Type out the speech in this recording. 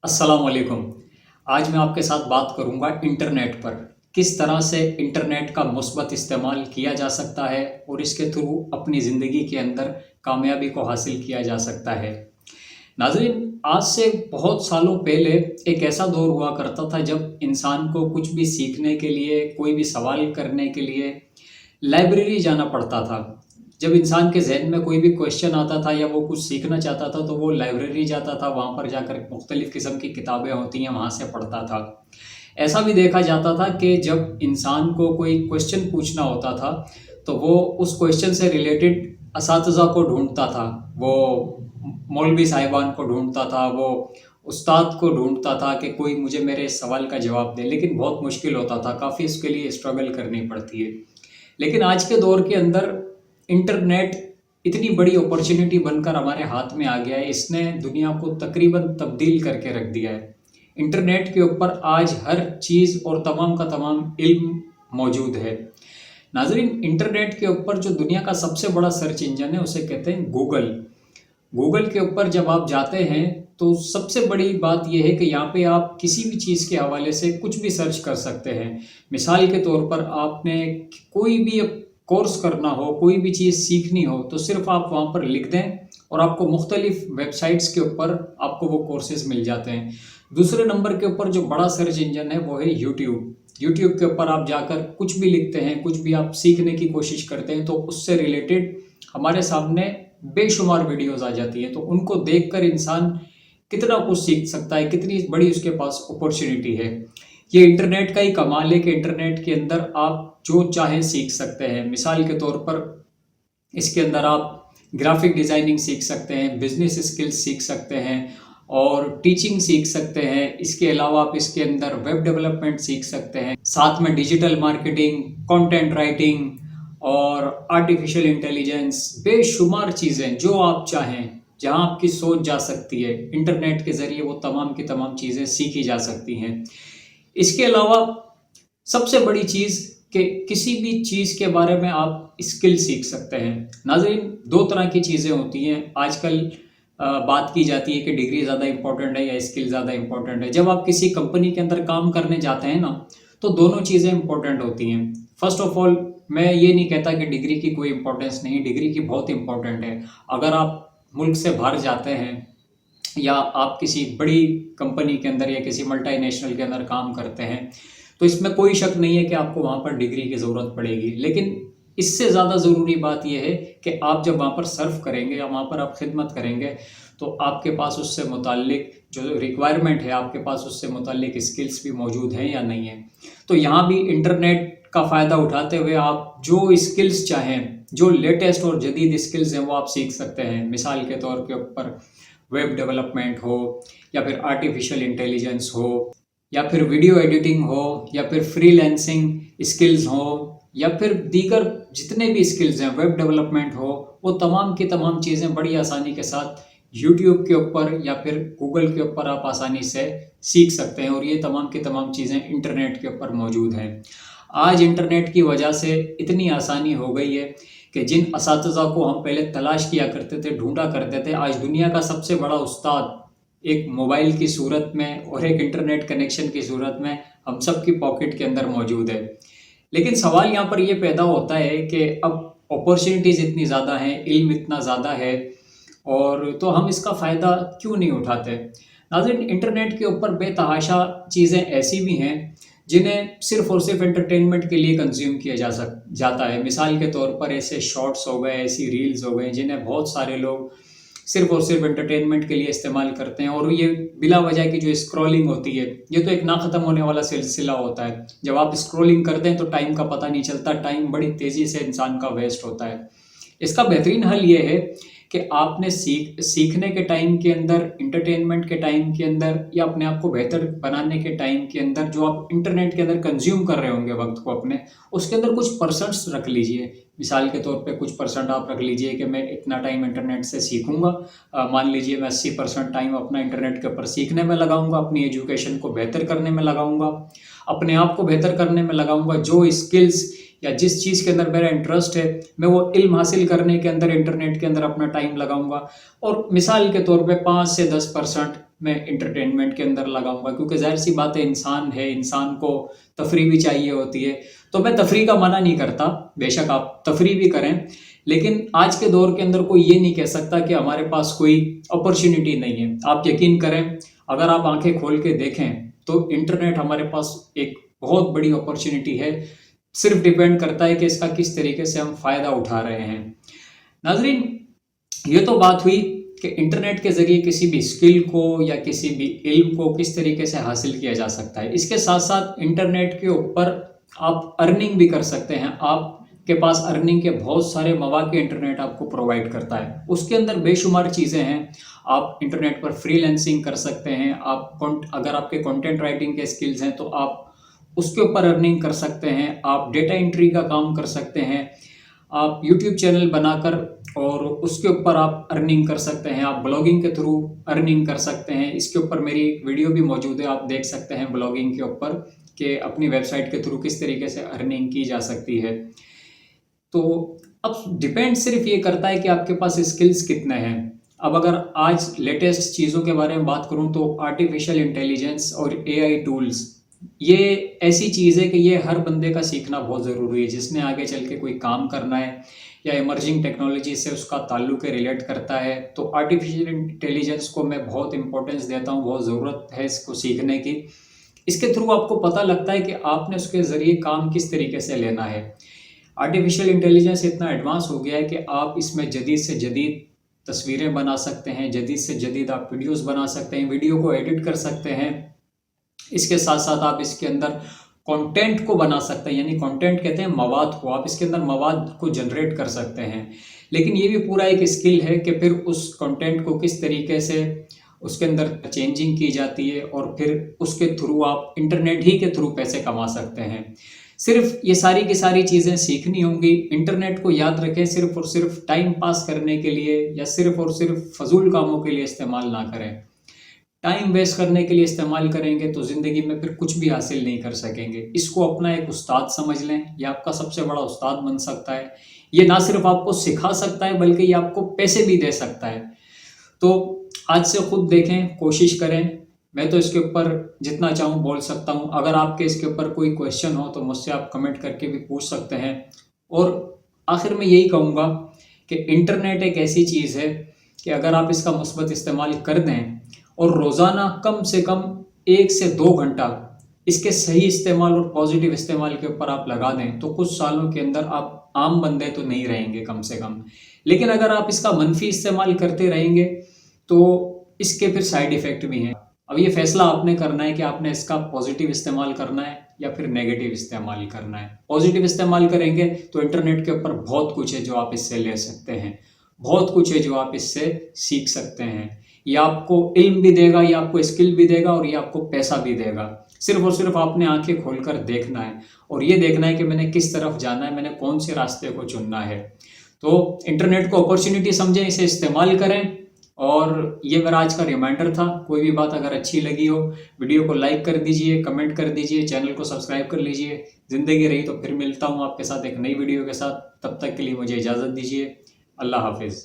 अस्सलाम वालेकुम। आज मैं आपके साथ बात करूँगा इंटरनेट पर। किस तरह से इंटरनेट का मुस्बत इस्तेमाल किया जा सकता है और इसके थ्रू अपनी ज़िंदगी के अंदर कामयाबी को हासिल किया जा सकता है। नाज़रीन, आज से बहुत सालों पहले एक ऐसा दौर हुआ करता था जब इंसान को कुछ भी सीखने के लिए, कोई भी सवाल करने के लिए लाइब्रेरी जाना पड़ता था। जब इंसान के ज़हन में कोई भी क्वेश्चन आता था या वो कुछ सीखना चाहता था तो वो लाइब्रेरी जाता था, वहाँ पर जाकर मुख्तलिफ़ किस्म की किताबें होती हैं, वहाँ से पढ़ता था। ऐसा भी देखा जाता था कि जब इंसान को कोई क्वेश्चन पूछना होता था, तो वो उस क्वेश्चन से रिलेटेड असातिज़ा को ढूँढता था। वो मौलवी साहिबान को ढूँढता था, वो उस्ताद को ढूँढता था कि कोई मुझे मेरे इस सवाल का जवाब दे, लेकिन बहुत मुश्किल होता था, काफ़ी इसके लिए स्ट्रगल करनी पड़ती है। लेकिन आज के दौर के अंदर इंटरनेट इतनी बड़ी अपॉर्चुनिटी बनकर हमारे हाथ में आ गया है, इसने दुनिया को तकरीबन तब्दील करके रख दिया है। इंटरनेट के ऊपर आज हर चीज़ और तमाम का तमाम इल्म मौजूद है। नाज़रीन, इंटरनेट के ऊपर जो दुनिया का सबसे बड़ा सर्च इंजन है उसे कहते हैं गूगल। गूगल के ऊपर जब आप जाते हैं तो सबसे बड़ी बात यह है कि यहाँ पे आप किसी भी चीज़ के हवाले से कुछ भी सर्च कर सकते हैं। मिसाल के तौर पर आपने कोई भी कोर्स करना हो, कोई भी चीज़ सीखनी हो, तो सिर्फ आप वहाँ पर लिख दें और आपको मुख्तलिफ वेबसाइट्स के ऊपर आपको वो कोर्सेज मिल जाते हैं। दूसरे नंबर के ऊपर जो बड़ा सर्च इंजन है वो है यूट्यूब। यूट्यूब के ऊपर आप जाकर कुछ भी लिखते हैं, कुछ भी आप सीखने की कोशिश करते हैं तो उससे रिलेटेड हमारे सामने बेशुमार वीडियोस आ जाती हैं। तो उनको देखकर इंसान कितना कुछ सीख सकता है, कितनी बड़ी उसके पास अपॉर्चुनिटी है। ये इंटरनेट का ही कमाल है कि इंटरनेट के अंदर आप जो चाहें सीख सकते हैं। मिसाल के तौर पर इसके अंदर आप ग्राफिक डिज़ाइनिंग सीख सकते हैं, बिजनेस स्किल्स सीख सकते हैं और टीचिंग सीख सकते हैं। इसके अलावा आप इसके अंदर वेब डेवलपमेंट सीख सकते हैं, साथ में डिजिटल मार्केटिंग, कंटेंट राइटिंग और आर्टिफिशियल इंटेलिजेंस, बेशुमार चीज़ें जो आप चाहें, जहां आपकी सोच जा सकती है, इंटरनेट के ज़रिए वो तमाम की तमाम चीज़ें सीखी जा सकती हैं। इसके अलावा सबसे बड़ी चीज़ कि किसी भी चीज़ के बारे में आप स्किल सीख सकते हैं। नाज़रीन, दो तरह की चीज़ें होती हैं आजकल। बात की जाती है कि डिग्री ज़्यादा इम्पोर्टेंट है या स्किल ज़्यादा इम्पोर्टेंट है। जब आप किसी कंपनी के अंदर काम करने जाते हैं ना, तो दोनों चीज़ें इम्पोर्टेंट होती हैं। फर्स्ट ऑफ ऑल, मैं ये नहीं कहता कि डिग्री की कोई इम्पोर्टेंस नहीं, डिग्री की बहुत इम्पोर्टेंट है। अगर आप मुल्क से बाहर जाते हैं या आप किसी बड़ी कंपनी के अंदर या किसी मल्टीनेशनल के अंदर काम करते हैं, तो इसमें कोई शक नहीं है कि आपको वहाँ पर डिग्री की ज़रूरत पड़ेगी। लेकिन इससे ज़्यादा ज़रूरी बात यह है कि आप जब वहाँ पर सर्व करेंगे या वहाँ पर आप खिदमत करेंगे, तो आपके पास उससे मुताल्लिक जो रिक्वायरमेंट है, आपके पास उससे मुताल्लिक स्किल्स भी मौजूद हैं या नहीं है। तो यहाँ भी इंटरनेट का फ़ायदा उठाते हुए आप जो स्किल्स चाहें, जो लेटेस्ट और जदीद स्किल्स हैं, वो आप सीख सकते हैं। मिसाल के तौर के ऊपर वेब डेवलपमेंट हो या फिर आर्टिफिशियल इंटेलिजेंस हो या फिर वीडियो एडिटिंग हो या फिर फ्रीलांसिंग स्किल्स हो या फिर दीगर जितने भी स्किल्स हैं, वेब डेवलपमेंट हो, वो तमाम की तमाम चीज़ें बड़ी आसानी के साथ यूट्यूब के ऊपर या फिर गूगल के ऊपर आप आसानी से सीख सकते हैं और ये तमाम की तमाम चीज़ें इंटरनेट के ऊपर मौजूद हैं। आज इंटरनेट की वजह से इतनी आसानी हो गई है कि जिन असातिज़ा को हम पहले तलाश किया करते थे, ढूंढा करते थे, आज दुनिया का सबसे बड़ा उस्ताद एक मोबाइल की सूरत में और एक इंटरनेट कनेक्शन की सूरत में हम सब की पॉकेट के अंदर मौजूद है। लेकिन सवाल यहाँ पर ये पैदा होता है कि अब अपॉर्चुनिटीज़ इतनी ज़्यादा हैं, इल्म इतना ज़्यादा है, और तो हम इसका फ़ायदा क्यों नहीं उठाते। नाज़रीन, इंटरनेट के ऊपर बेतहाशा चीज़ें ऐसी भी हैं जिन्हें सिर्फ़ और सिर्फ एंटरटेनमेंट के लिए कंज्यूम किया जाता है। मिसाल के तौर पर ऐसे शॉर्ट्स हो गए, ऐसी रील्स हो गए जिन्हें बहुत सारे लोग सिर्फ़ और सिर्फ एंटरटेनमेंट के लिए इस्तेमाल करते हैं और ये बिला वजह की जो स्क्रॉलिंग होती है, ये तो एक ना ख़त्म होने वाला सिलसिला होता है। जब आप स्क्रॉलिंग करते हैं तो टाइम का पता नहीं चलता, टाइम बड़ी तेज़ी से इंसान का वेस्ट होता है। इसका बेहतरीन हल ये है कि आपने सीखने के टाइम के अंदर, एंटरटेनमेंट के टाइम के अंदर या अपने आप को बेहतर बनाने के टाइम के अंदर जो आप इंटरनेट के अंदर कंज्यूम कर रहे होंगे वक्त को अपने, उसके अंदर कुछ परसेंट्स रख लीजिए। मिसाल के तौर पे कुछ परसेंट आप रख लीजिए कि मैं इतना टाइम इंटरनेट से सीखूंगा। मान लीजिए मैं 80% टाइम अपना इंटरनेट के ऊपर सीखने में लगाऊंगा, अपनी एजुकेशन को बेहतर करने में लगाऊंगा, अपने आप को बेहतर करने में लगाऊंगा। जो स्किल्स या जिस चीज़ के अंदर मेरा इंटरेस्ट है, मैं वो इल्म हासिल करने के अंदर इंटरनेट के अंदर अपना टाइम लगाऊंगा। और मिसाल के तौर पे 5 से 10% मैं एंटरटेनमेंट के अंदर लगाऊंगा, क्योंकि ज़ाहिर सी बात है, इंसान है, इंसान को तफरीह भी चाहिए होती है। तो मैं तफरीह का मना नहीं करता, बेशक आप तफरीह भी करें, लेकिन आज के दौर के अंदर कोई ये नहीं कह सकता कि हमारे पास कोई अपॉर्चुनिटी नहीं है। आप यकीन करें, अगर आप आंखें खोल के देखें तो इंटरनेट हमारे पास एक बहुत बड़ी अपॉर्चुनिटी है। सिर्फ डिपेंड करता है कि इसका किस तरीके से हम फ़ायदा उठा रहे हैं। नाजरीन, ये तो बात हुई कि इंटरनेट के ज़रिए किसी भी स्किल को या किसी भी इल्म को किस तरीके से हासिल किया जा सकता है। इसके साथ साथ इंटरनेट के ऊपर आप अर्निंग भी कर सकते हैं। आपके पास अर्निंग के बहुत सारे मौके इंटरनेट आपको प्रोवाइड करता है। उसके अंदर बेशुमार चीज़ें हैं। आप इंटरनेट पर फ्रीलांसिंग कर सकते हैं। अगर आपके कंटेंट राइटिंग के स्किल्स हैं तो आप उसके ऊपर अर्निंग कर सकते हैं। आप डेटा एंट्री का काम कर सकते हैं। आप यूट्यूब चैनल बनाकर और उसके ऊपर आप अर्निंग कर सकते हैं। आप ब्लॉगिंग के थ्रू अर्निंग कर सकते हैं। इसके ऊपर मेरी एक वीडियो भी मौजूद है, आप देख सकते हैं ब्लॉगिंग के ऊपर कि अपनी वेबसाइट के थ्रू किस तरीके से अर्निंग की जा सकती है। तो अब डिपेंड सिर्फ ये करता है कि आपके पास स्किल्स कितने हैं। अब अगर आज लेटेस्ट चीज़ों के बारे में बात करूं तो आर्टिफिशियल इंटेलिजेंस और एआई टूल्स, ये ऐसी चीज़ है कि ये हर बंदे का सीखना बहुत ज़रूरी है। जिसने आगे चल के कोई काम करना है या इमर्जिंग टेक्नोलॉजी से उसका ताल्लुक रिलेट करता है, तो आर्टिफिशियल इंटेलिजेंस को मैं बहुत इंपॉर्टेंस देता हूँ, बहुत ज़रूरत है इसको सीखने की। इसके थ्रू आपको पता लगता है कि आपने उसके ज़रिए काम किस तरीके से लेना है। आर्टिफिशियल इंटेलिजेंस इतना एडवांस हो गया है कि आप इसमें जदीद से जदीद तस्वीरें बना सकते हैं, जदीद से जदीद आप वीडियोस बना सकते हैं, वीडियो को एडिट कर सकते हैं। इसके साथ साथ आप इसके अंदर कंटेंट को बना सकते हैं, यानी कंटेंट कहते हैं मवाद को। आप इसके अंदर मवाद को जनरेट कर सकते हैं। लेकिन ये भी पूरा एक स्किल है कि फिर उस कंटेंट को किस तरीके से उसके अंदर चेंजिंग की जाती है और फिर उसके थ्रू आप इंटरनेट ही के थ्रू पैसे कमा सकते हैं। सिर्फ ये सारी की सारी चीज़ें सीखनी होंगी। इंटरनेट को याद रखें, सिर्फ और सिर्फ टाइम पास करने के लिए या सिर्फ और सिर्फ फजूल कामों के लिए इस्तेमाल ना करें। टाइम वेस्ट करने के लिए इस्तेमाल करेंगे तो ज़िंदगी में फिर कुछ भी हासिल नहीं कर सकेंगे। इसको अपना एक उस्ताद समझ लें, ये आपका सबसे बड़ा उस्ताद बन सकता है। ये ना सिर्फ आपको सिखा सकता है बल्कि ये आपको पैसे भी दे सकता है। तो आज से खुद देखें, कोशिश करें। मैं तो इसके ऊपर जितना चाहूँ बोल सकता हूँ। अगर आपके इसके ऊपर कोई क्वेश्चन हो तो मुझसे आप कमेंट करके भी पूछ सकते हैं। और आखिर में यही कहूँगा कि इंटरनेट एक ऐसी चीज़ है कि अगर आप इसका मुस्बत इस्तेमाल कर दें और रोज़ाना कम से कम 1 से 2 घंटा इसके सही इस्तेमाल और पॉजिटिव इस्तेमाल के ऊपर आप लगा दें तो कुछ सालों के अंदर आप आम बंदे तो नहीं रहेंगे कम से कम। लेकिन अगर आप इसका मनफी इस्तेमाल करते रहेंगे तो इसके फिर साइड इफ़ेक्ट भी हैं। अब ये फैसला आपने करना है कि आपने इसका पॉजिटिव इस्तेमाल करना है या फिर नेगेटिव इस्तेमाल करना है। पॉजिटिव इस्तेमाल करेंगे तो इंटरनेट के ऊपर बहुत कुछ है जो आप इससे ले सकते हैं, बहुत कुछ है जो आप इससे सीख सकते हैं। ये आपको इल्म भी देगा, ये आपको स्किल भी देगा और ये आपको पैसा भी देगा। सिर्फ और सिर्फ आपने आंखें खोलकर देखना है और ये देखना है कि मैंने किस तरफ जाना है, मैंने कौन से रास्ते को चुनना है। तो इंटरनेट को अपॉर्चुनिटी समझें, इसे इस्तेमाल करें। और ये मेरा आज का रिमाइंडर था। कोई भी बात अगर अच्छी लगी हो, वीडियो को लाइक कर दीजिए, कमेंट कर दीजिए, चैनल को सब्सक्राइब कर लीजिए। ज़िंदगी रही तो फिर मिलता हूँ आपके साथ एक नई वीडियो के साथ। तब तक के लिए मुझे इजाज़त दीजिए। अल्लाह हाफिज़।